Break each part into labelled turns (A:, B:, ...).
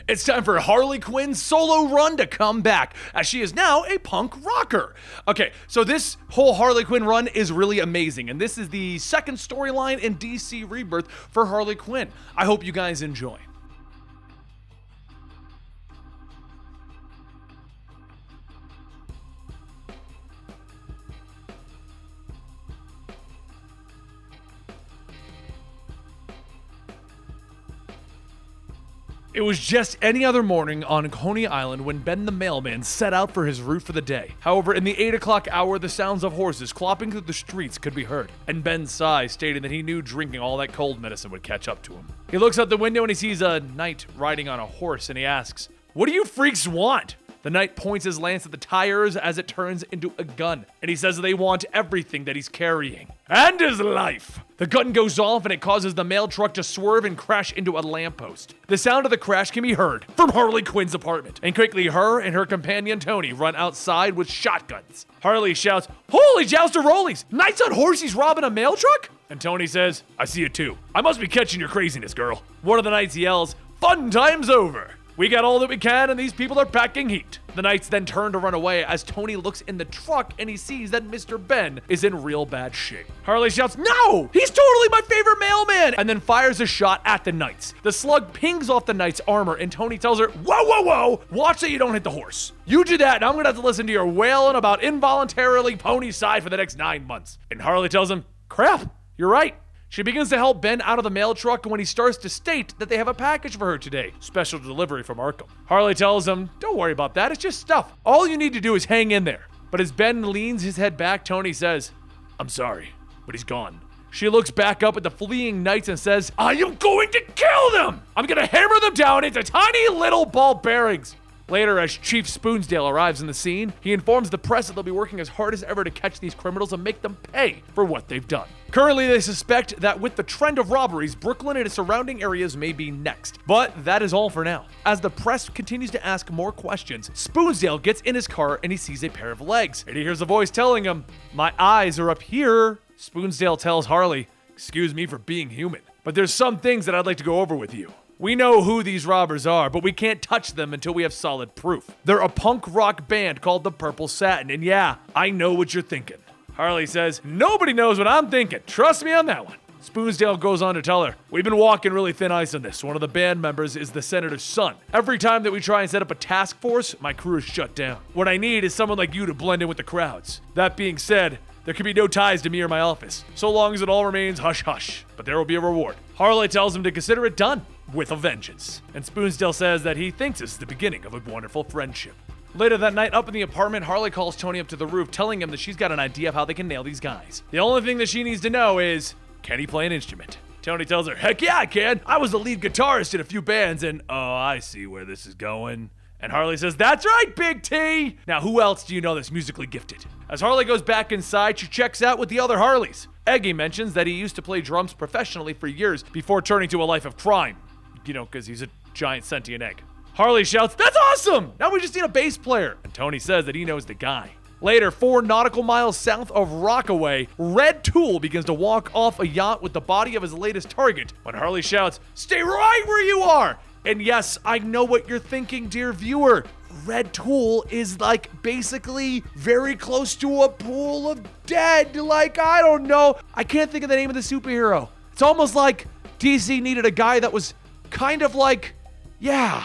A: It's time for Harley Quinn's solo run to come back, as she is now a punk rocker. Okay, so this whole Harley Quinn run is really amazing, and this is the second storyline in DC Rebirth for Harley Quinn. I hope you guys enjoy. It was just any other morning on Coney Island when Ben the mailman set out for his route for the day. However, in the 8 o'clock hour, the sounds of horses clopping through the streets could be heard, and Ben sighed, stating that he knew drinking all that cold medicine would catch up to him. He looks out the window and he sees a knight riding on a horse, and he asks, "What do you freaks want?" The knight points his lance at the tires as it turns into a gun, and he says they want everything that he's carrying. And his life! The gun goes off and it causes the mail truck to swerve and crash into a lamppost. The sound of the crash can be heard from Harley Quinn's apartment, and quickly her and her companion Tony run outside with shotguns. Harley shouts, "Holy jouster-rollies! Knights on horses robbing a mail truck?" And Tony says, "I see it too. I must be catching your craziness, girl." One of the knights yells, "Fun time's over. We got all that we can and these people are packing heat." The knights then turn to run away as Tony looks in the truck and he sees that Mr. Ben is in real bad shape. Harley shouts, "No! He's totally my favorite mailman!" and then fires a shot at the knights. The slug pings off the knight's armor and Tony tells her, "Whoa, whoa, whoa! Watch that you don't hit the horse. You do that and I'm gonna have to listen to your wailing about involuntarily pony side for the next 9 months." And Harley tells him, "Crap, you're right." She begins to help Ben out of the mail truck when he starts to state that they have a package for her today. Special delivery from Arkham. Harley tells him, "Don't worry about that, it's just stuff. All you need to do is hang in there." But as Ben leans his head back, Tony says, "I'm sorry, but he's gone." She looks back up at the fleeing knights and says, "I am going to kill them! I'm gonna hammer them down into tiny little ball bearings." Later, as Chief Spoonsdale arrives in the scene, he informs the press that they'll be working as hard as ever to catch these criminals and make them pay for what they've done. Currently, they suspect that with the trend of robberies, Brooklyn and its surrounding areas may be next. But that is all for now. As the press continues to ask more questions, Spoonsdale gets in his car and he sees a pair of legs. And he hears a voice telling him, "My eyes are up here." Spoonsdale tells Harley, "Excuse me for being human, but there's some things that I'd like to go over with you. We know who these robbers are, but we can't touch them until we have solid proof. They're a punk rock band called the Purple Satin, and yeah, I know what you're thinking." Harley says, "Nobody knows what I'm thinking. Trust me on that one." Spoonsdale goes on to tell her, "We've been walking really thin ice on this. One of the band members is the senator's son. Every time that we try and set up a task force, my crew is shut down. What I need is someone like you to blend in with the crowds. That being said, there can be no ties to me or my office, so long as it all remains hush-hush. But there will be a reward." Harley tells him to consider it done, with a vengeance. And Spoonsdale says that he thinks this is the beginning of a wonderful friendship. Later that night, up in the apartment, Harley calls Tony up to the roof, telling him that she's got an idea of how they can nail these guys. The only thing that she needs to know is, can he play an instrument? Tony tells her, "Heck yeah, I can. I was the lead guitarist in a few bands, and oh, I see where this is going." And Harley says, "That's right, Big T. Now, who else do you know that's musically gifted?" As Harley goes back inside, she checks out with the other Harleys. Eggy mentions that he used to play drums professionally for years before turning to a life of crime. You know, because he's a giant sentient egg. Harley shouts, "That's awesome! Now we just need a bass player." And Tony says that he knows the guy. Later, 4 nautical miles south of Rockaway, Red Tool begins to walk off a yacht with the body of his latest target when Harley shouts, "Stay right where you are!" And yes, I know what you're thinking, dear viewer. Red Tool is like basically very close to a pool of dead. Like, I don't know. I can't think of the name of the superhero. It's almost like DC needed a guy that was kind of like, yeah,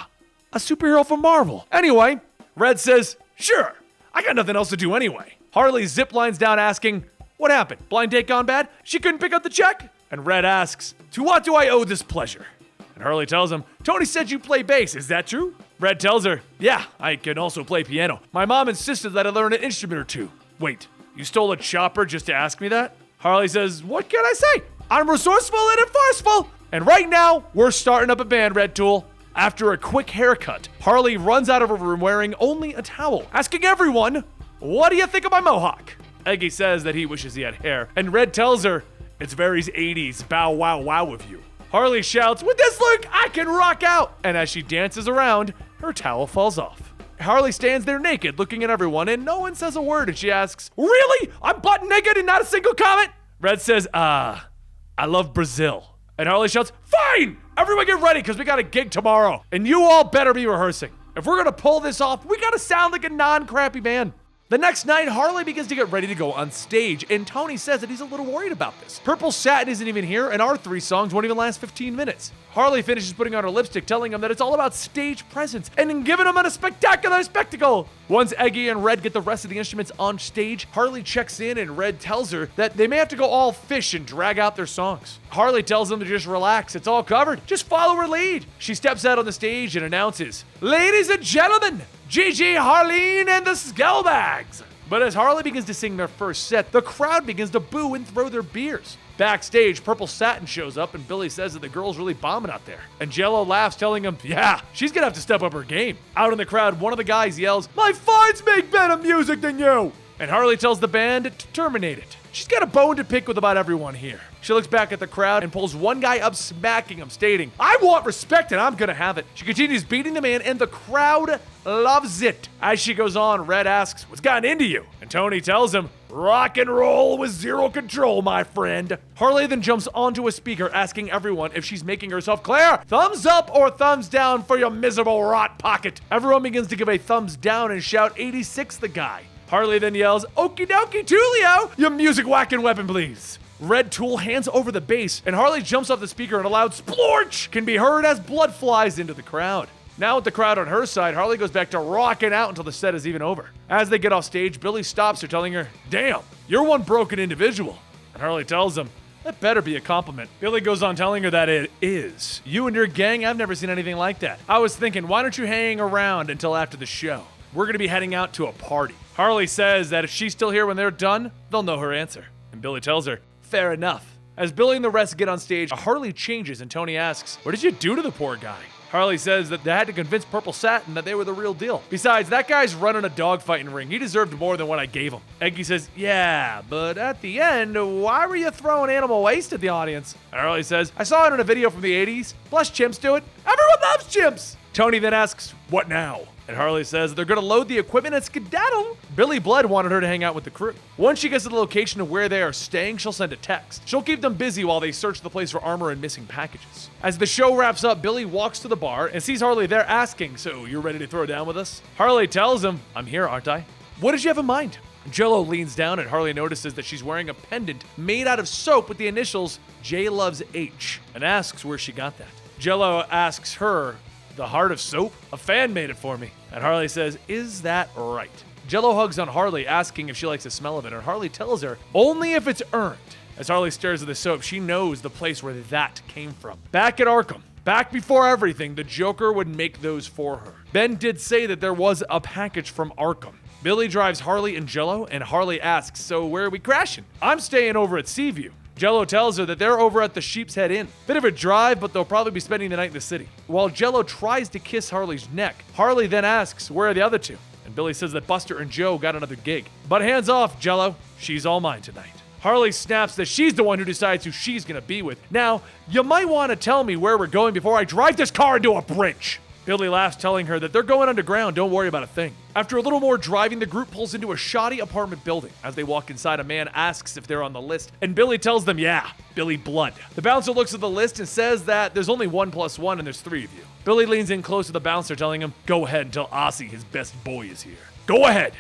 A: a superhero from Marvel. Anyway, Red says, "Sure, I got nothing else to do anyway." Harley ziplines down asking, "What happened? Blind date gone bad? She couldn't pick up the check?" And Red asks, "To what do I owe this pleasure?" And Harley tells him, "Tony said you play bass, is that true?" Red tells her, "Yeah, I can also play piano. My mom insisted that I learn an instrument or two." "Wait, you stole a chopper just to ask me that?" Harley says, "What can I say? I'm resourceful and forceful. And right now, we're starting up a band, Red Tool." After a quick haircut, Harley runs out of her room wearing only a towel, asking everyone, "What do you think of my mohawk?" Eggy says that he wishes he had hair, and Red tells her, "It's very 80s bow wow wow of you." Harley shouts, "With this look, I can rock out!" And as she dances around, her towel falls off. Harley stands there naked, looking at everyone, and no one says a word, and she asks, "Really? I'm butt naked and not a single comment?" Red says, I love Brazil." And Harley shouts, "Fine! Everyone get ready, because we got a gig tomorrow. And you all better be rehearsing. If we're gonna pull this off, we gotta sound like a non-crappy band." The next night, Harley begins to get ready to go on stage, and Tony says that he's a little worried about this. Purple Satin isn't even here, and our 3 songs won't even last 15 minutes. Harley finishes putting on her lipstick, telling him that it's all about stage presence, and giving him a spectacular spectacle. Once Eggy and Red get the rest of the instruments on stage, Harley checks in, and Red tells her that they may have to go all fish and drag out their songs. Harley tells them to just relax, it's all covered, just follow her lead. She steps out on the stage and announces, "Ladies and gentlemen, Gigi, Harleen, and the Skellbags." But as Harley begins to sing their first set, the crowd begins to boo and throw their beers. Backstage, Purple Satin shows up, and Billy says that the girl's really bombing out there. And Jello laughs, telling him, yeah, she's gonna have to step up her game. Out in the crowd, one of the guys yells, "My farts make better music than you!" And Harley tells the band to terminate it. She's got a bone to pick with about everyone here. She looks back at the crowd and pulls one guy up, smacking him, stating, "I want respect and I'm gonna have it." She continues beating the man, and the crowd loves it. As she goes on, Red asks, "What's gotten into you?" And Tony tells him, "Rock and roll with zero control, my friend." Harley then jumps onto a speaker, asking everyone if she's making herself clear. Thumbs up or thumbs down for your miserable rot pocket. Everyone begins to give a thumbs down and shout 86 the guy. Harley then yells, "Okie dokie, Tulio, your music whacking weapon, please." Red Tool hands over the bass, and Harley jumps off the speaker, and a loud splorch can be heard as blood flies into the crowd. Now with the crowd on her side, Harley goes back to rocking out until the set is even over. As they get off stage, Billy stops her, telling her, "Damn, you're one broken individual." And Harley tells him, "That better be a compliment." Billy goes on telling her that it is. "You and your gang, I've never seen anything like that. I was thinking, why don't you hang around until after the show? We're gonna be heading out to a party." Harley says that if she's still here when they're done, they'll know her answer. And Billy tells her, "Fair enough." As Billy and the rest get on stage, Harley changes, and Tony asks, "What did you do to the poor guy?" Harley says that they had to convince Purple Satin that they were the real deal. Besides, that guy's running a dogfighting ring. He deserved more than what I gave him. Eggy says, "Yeah, but at the end, why were you throwing animal waste at the audience?" And Harley says, "I saw it in a video from the 80s. Plus chimps do it. Everyone loves chimps." Tony then asks, "What now?" And Harley says they're gonna load the equipment and skedaddle. Billy Blood wanted her to hang out with the crew. Once she gets to the location of where they are staying, she'll send a text. She'll keep them busy while they search the place for armor and missing packages. As the show wraps up, Billy walks to the bar and sees Harley there, asking, "So you're ready to throw down with us?" Harley tells him, "I'm here, aren't I?" "What did you have in mind?" Jello leans down, and Harley notices that she's wearing a pendant made out of soap with the initials J Loves H, and asks where she got that. Jello asks her, "The heart of soap? A fan made it for me." And Harley says, "Is that right?" Jello hugs on Harley, asking if she likes the smell of it, and Harley tells her, "Only if it's earned." As Harley stares at the soap, she knows the place where that came from. Back at Arkham, back before everything, the Joker would make those for her. Ben did say that there was a package from Arkham. Billy drives Harley and Jello, and Harley asks, "So where are we crashing?" "I'm staying over at Seaview." Jello tells her that they're over at the Sheep's Head Inn. Bit of a drive, but they'll probably be spending the night in the city. While Jello tries to kiss Harley's neck, Harley then asks, "Where are the other two?" And Billy says that Buster and Joe got another gig. "But hands off, Jello. She's all mine tonight." Harley snaps that she's the one who decides who she's gonna be with. "Now, you might want to tell me where we're going before I drive this car into a bridge." Billy laughs, telling her that they're going underground, don't worry about a thing. After a little more driving, the group pulls into a shoddy apartment building. As they walk inside, a man asks if they're on the list, and Billy tells them, yeah, Billy Blood. The bouncer looks at the list and says that there's only 1 + 1 and there's 3 of you. Billy leans in close to the bouncer, telling him, "Go ahead and tell Ossie his best boy is here. Go ahead.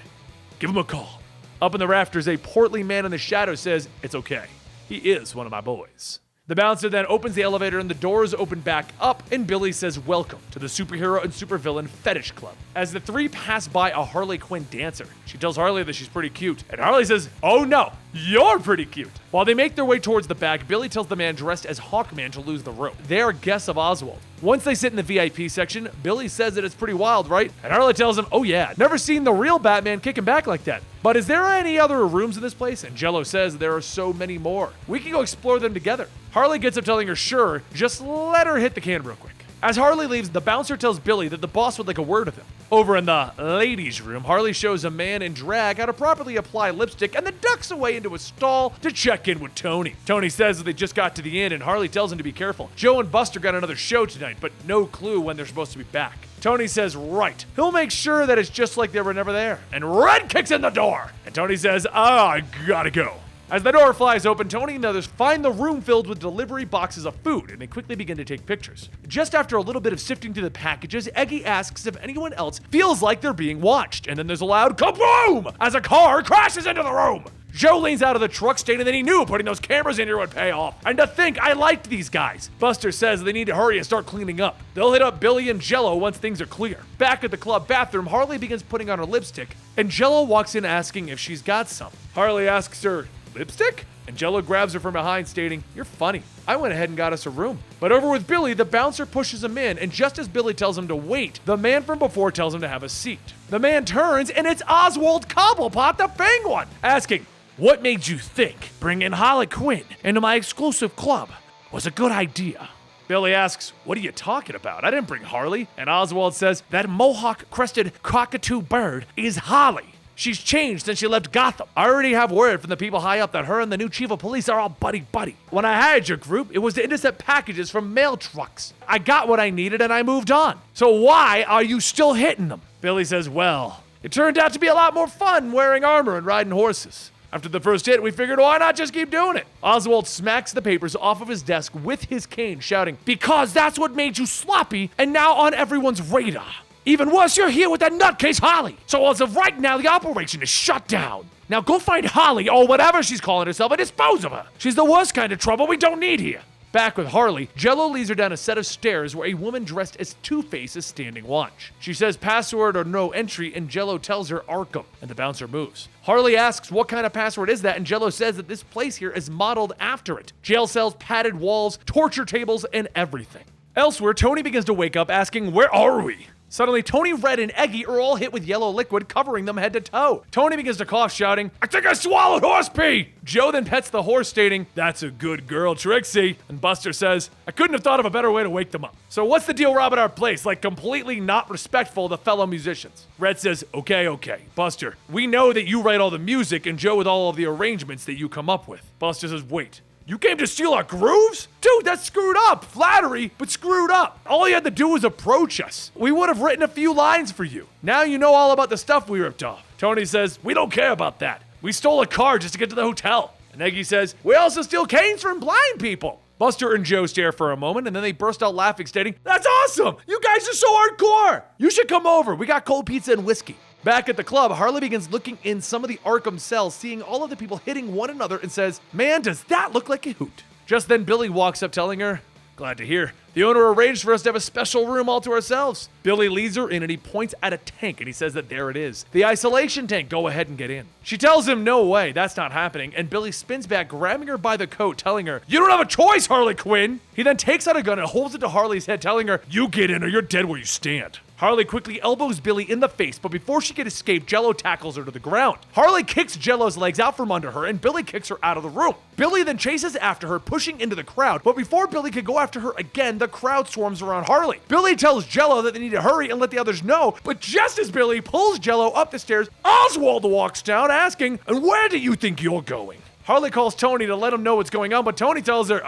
A: Give him a call." Up in the rafters, a portly man in the shadows says, "It's okay. He is one of my boys." The bouncer then opens the elevator and the doors open back up, and Billy says, "Welcome to the Superhero and Supervillain Fetish Club." As the three pass by a Harley Quinn dancer, she tells Harley that she's pretty cute, and Harley says, "Oh no, you're pretty cute." While they make their way towards the back, Billy tells the man dressed as Hawkman to lose the rope. They are guests of Oswald. Once they sit in the VIP section, Billy says that it's pretty wild, right? And Harley tells him, "Oh yeah, never seen the real Batman kicking back like that. But is there any other rooms in this place?" And Jello says there are so many more. We can go explore them together. Harley gets up, telling her, "Sure, just let her hit the can real quick." As Harley leaves, the bouncer tells Billy that the boss would like a word with him. Over in the ladies' room, Harley shows a man in drag how to properly apply lipstick and then ducks away into a stall to check in with Tony. Tony says that they just got to the inn, and Harley tells him to be careful. Joe and Buster got another show tonight, but no clue when they're supposed to be back. Tony says, right, he'll make sure that it's just like they were never there. And Red kicks in the door, and Tony says, I gotta go. As the door flies open, Tony and the others find the room filled with delivery boxes of food, and they quickly begin to take pictures. Just after a little bit of sifting through the packages, Eggy asks if anyone else feels like they're being watched, and then there's a loud kaboom as a car crashes into the room. Joe leans out of the truck stating that he knew putting those cameras in here would pay off. And to think I liked these guys. Buster says they need to hurry and start cleaning up. They'll hit up Billy and Jello once things are clear. Back at the club bathroom, Harley begins putting on her lipstick, and Jello walks in asking if she's got some. Harley asks her, "Lipstick?" And Jello grabs her from behind stating, "You're funny. I went ahead and got us a room." But over with Billy, the bouncer pushes him in, and just as Billy tells him to wait, the man from before tells him to have a seat. The man turns, and it's Oswald Cobblepot the Penguin, asking, "What made you think bringing Harley Quinn into my exclusive club was a good idea?" Billy asks, "What are you talking about? I didn't bring Harley." And Oswald says, "That mohawk-crested cockatoo bird is Harley. She's changed since she left Gotham. I already have word from the people high up that her and the new chief of police are all buddy-buddy. When I hired your group, it was to intercept packages from mail trucks. I got what I needed and I moved on. So why are you still hitting them?" Billy says, "Well, it turned out to be a lot more fun wearing armor and riding horses. After the first hit, we figured why not just keep doing it?" Oswald smacks the papers off of his desk with his cane, shouting, "Because that's what made you sloppy and now on everyone's radar. Even worse, you're here with that nutcase Harley. So as of right now, the operation is shut down. Now go find Harley, or whatever she's calling herself, and dispose of her. She's the worst kind of trouble we don't need here." Back with Harley, Jello leads her down a set of stairs where a woman dressed as Two-Face is standing watch. She says password or no entry, and Jello tells her Arkham, and the bouncer moves. Harley asks what kind of password is that, and Jello says that this place here is modeled after it. Jail cells, padded walls, torture tables, and everything. Elsewhere, Tony begins to wake up asking, "Where are we?" Suddenly, Tony, Red, and Eggy are all hit with yellow liquid, covering them head to toe. Tony begins to cough, shouting, "I think I swallowed horse pee!" Joe then pets the horse, stating, "That's a good girl, Trixie." And Buster says, "I couldn't have thought of a better way to wake them up. So what's the deal robbing our place, like completely not respectful of the fellow musicians?" Red says, Okay, Buster, we know that you write all the music and Joe with all of the arrangements that you come up with." Buster says, "Wait. You came to steal our grooves? Dude, that's screwed up. Flattery, but screwed up. All you had to do was approach us. We would have written a few lines for you. Now you know all about the stuff we ripped off." Tony says, "We don't care about that. We stole a car just to get to the hotel." And Eggy says, "We also steal canes from blind people." Buster and Joe stare for a moment, and then they burst out laughing, stating, "That's awesome! You guys are so hardcore! You should come over. We got cold pizza and whiskey." Back at the club, Harley begins looking in some of the Arkham cells, seeing all of the people hitting one another, and says, "Man, does that look like a hoot." Just then, Billy walks up telling her, "Glad to hear. The owner arranged for us to have a special room all to ourselves." Billy leads her in and he points at a tank and he says that there it is. The isolation tank, go ahead and get in. She tells him no way, that's not happening, and Billy spins back, grabbing her by the coat, telling her, "You don't have a choice, Harley Quinn." He then takes out a gun and holds it to Harley's head, telling her, "You get in or you're dead where you stand." Harley quickly elbows Billy in the face, but before she can escape, Jello tackles her to the ground. Harley kicks Jello's legs out from under her, and Billy kicks her out of the room. Billy then chases after her, pushing into the crowd, but before Billy could go after her again, the crowd swarms around Harley. Billy tells Jello that they need to hurry and let the others know, but just as Billy pulls Jello up the stairs, Oswald walks down asking, "And where do you think you're going?" Harley calls Tony to let him know what's going on, but Tony tells her,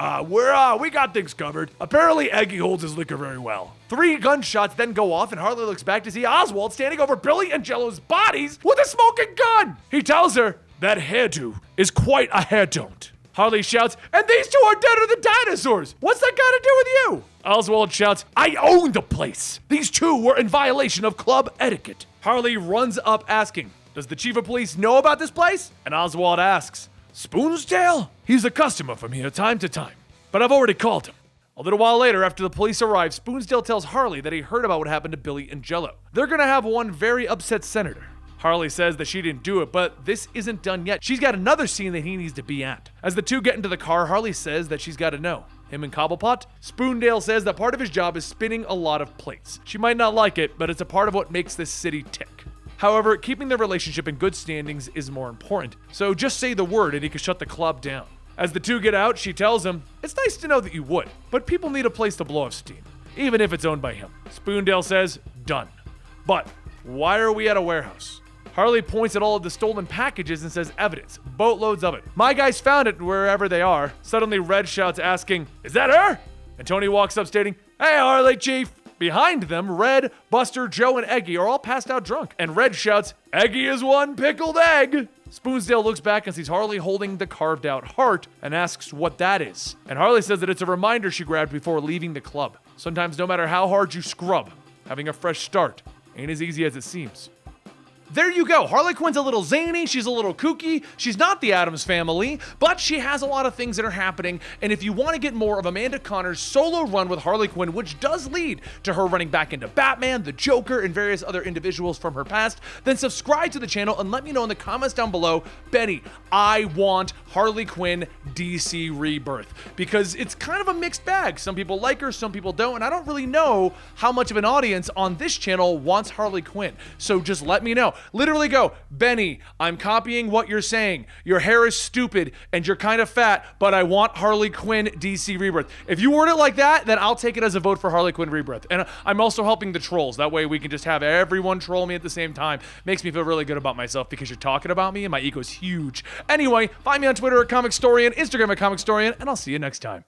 A: we got things covered. Apparently, Eggy holds his liquor very well. 3 gunshots then go off, and Harley looks back to see Oswald standing over Billy and Jello's bodies with a smoking gun. He tells her, "That hairdo is quite a hair don't." Harley shouts, "And these two are deader than dinosaurs. What's that got to do with you?" Oswald shouts, "I own the place. These two were in violation of club etiquette." Harley runs up asking, "Does the chief of police know about this place?" And Oswald asks, "Spoonsdale? He's a customer from here time to time, but I've already called him." A little while later, after the police arrive, Spoonsdale tells Harley that he heard about what happened to Billy and Jello. They're gonna have one very upset senator. Harley says that she didn't do it, but this isn't done yet. She's got another scene that he needs to be at. As the two get into the car, Harley says that she's got to know. Him and Cobblepot? Spoondale says that part of his job is spinning a lot of plates. She might not like it, but it's a part of what makes this city tick. However, keeping their relationship in good standings is more important, so just say the word and he can shut the club down. As the two get out, she tells him, "It's nice to know that you would, but people need a place to blow off steam, even if it's owned by him." Spoondale says, "Done. But why are we at a warehouse?" Harley points at all of the stolen packages and says evidence, boatloads of it. "My guys found it wherever they are." Suddenly, Red shouts asking, "Is that her?" And Tony walks up stating, "Hey, Harley, Chief." Behind them, Red, Buster, Joe, and Eggy are all passed out drunk, and Red shouts, "Eggy is one pickled egg." Spoonsdale looks back and sees Harley holding the carved out heart and asks what that is. And Harley says that it's a reminder she grabbed before leaving the club. Sometimes no matter how hard you scrub, having a fresh start ain't as easy as it seems. There you go. Harley Quinn's a little zany, she's a little kooky, she's not the Addams Family, but she has a lot of things that are happening, and if you want to get more of Amanda Connor's solo run with Harley Quinn, which does lead to her running back into Batman, the Joker, and various other individuals from her past, then subscribe to the channel and let me know in the comments down below, Benny, I want Harley Quinn DC Rebirth, because it's kind of a mixed bag. Some people like her, some people don't, and I don't really know how much of an audience on this channel wants Harley Quinn, so just let me know. Literally go, Benny, I'm copying what you're saying. Your hair is stupid and you're kind of fat, but I want Harley Quinn DC Rebirth. If you word it like that, then I'll take it as a vote for Harley Quinn Rebirth. And I'm also helping the trolls. That way we can just have everyone troll me at the same time. Makes me feel really good about myself because you're talking about me and my ego's huge. Anyway, find me on Twitter at Comicstorian, Instagram at Comicstorian, and I'll see you next time.